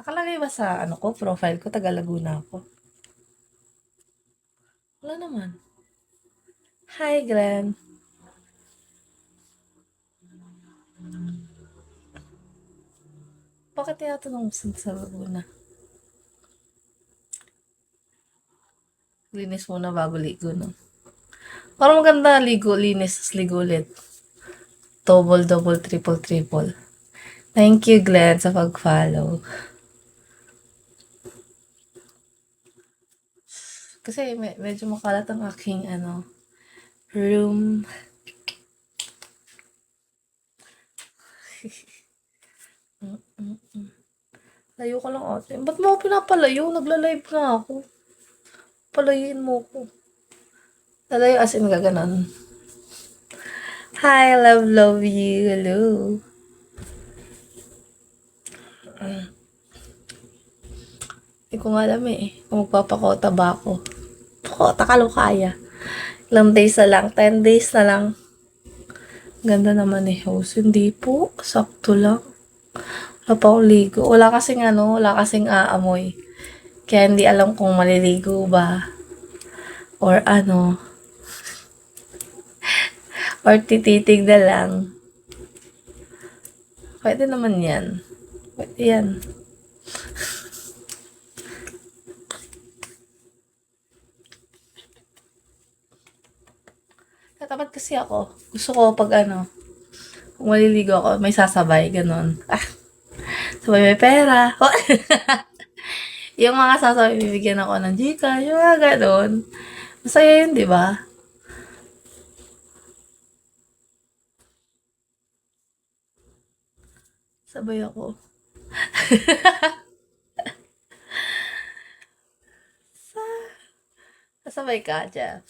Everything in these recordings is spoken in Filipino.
Nakalagay ba sa ano ko, profile ko, taga Laguna ako? Wala naman. Hi, Glenn. Bakit tinatanong mo sa Laguna? Linis muna bago ligo, no? Parang maganda ligo, linis, tas ligo ulit. Double, double, triple, triple. Thank you, Glenn, sa pag-follow. Kasi medyo makalat ang aking room. Layo ka lang ate. Ba't mo ako pinapalayo? Nagla-live na ako. Palayuin mo ko. Lalayo as in gaganon. Hi, love you. Hello. Hindi ko nga alam kung magpapakota ba ako. Pakota ka lo kaya. Ilang days na lang. 10 days na lang. Ganda naman host. Hindi po. Sakto lang. Wala pa akong ligo. Wala kasing aamoy. Kaya hindi alam kung maliligo ba. Or ano. Or tititig na lang. Pwede naman yan. Pwede yan. Tatapat kasi ako. Gusto ko pag kung maliligo ako, may sasabay, ganon. Sabay may pera. Yung mga sasabay, bibigyan ako ng Gcash, yung mga ganon. Masaya yun, di ba? Sabay ako. Sabay ka, Jeff.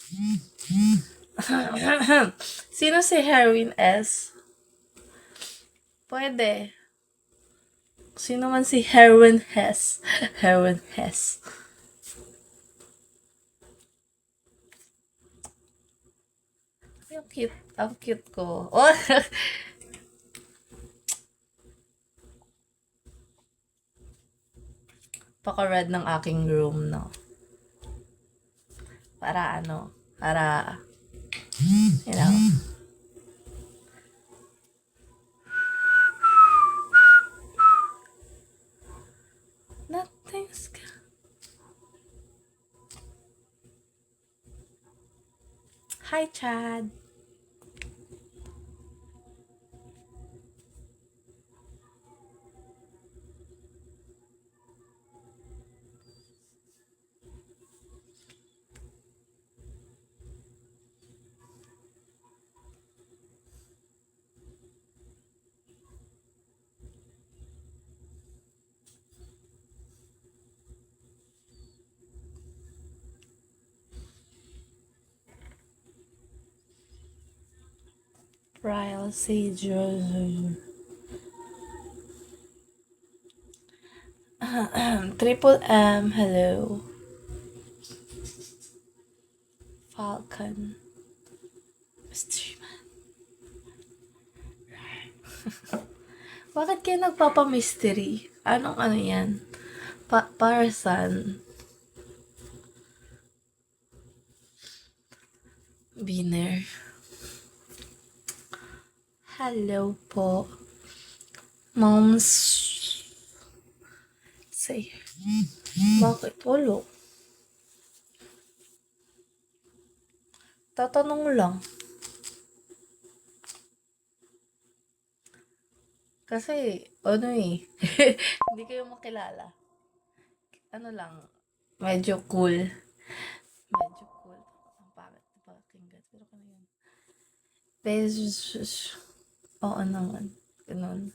Sino si Heroin S? Pwede. Sino man si Heroin Hess? Heroin Hess. Ang cute ko. Oh! Paka-red ng aking room, no? Para you know, nothing's Hi, Chad. Ryle Sage. Triple M, hello. Falcon. Mystery Man. Bakit kayo nagpapa-mystery? Anong yan? Para saan? Biner. Hello po. Moms. Say. Bakit? Walo. Tatanong lang. Kasi, hindi kayo makilala. Lang, medyo cool. Medyo cool. Ang pangit na pakinggan. Pero yun. Oo naman. Ganun.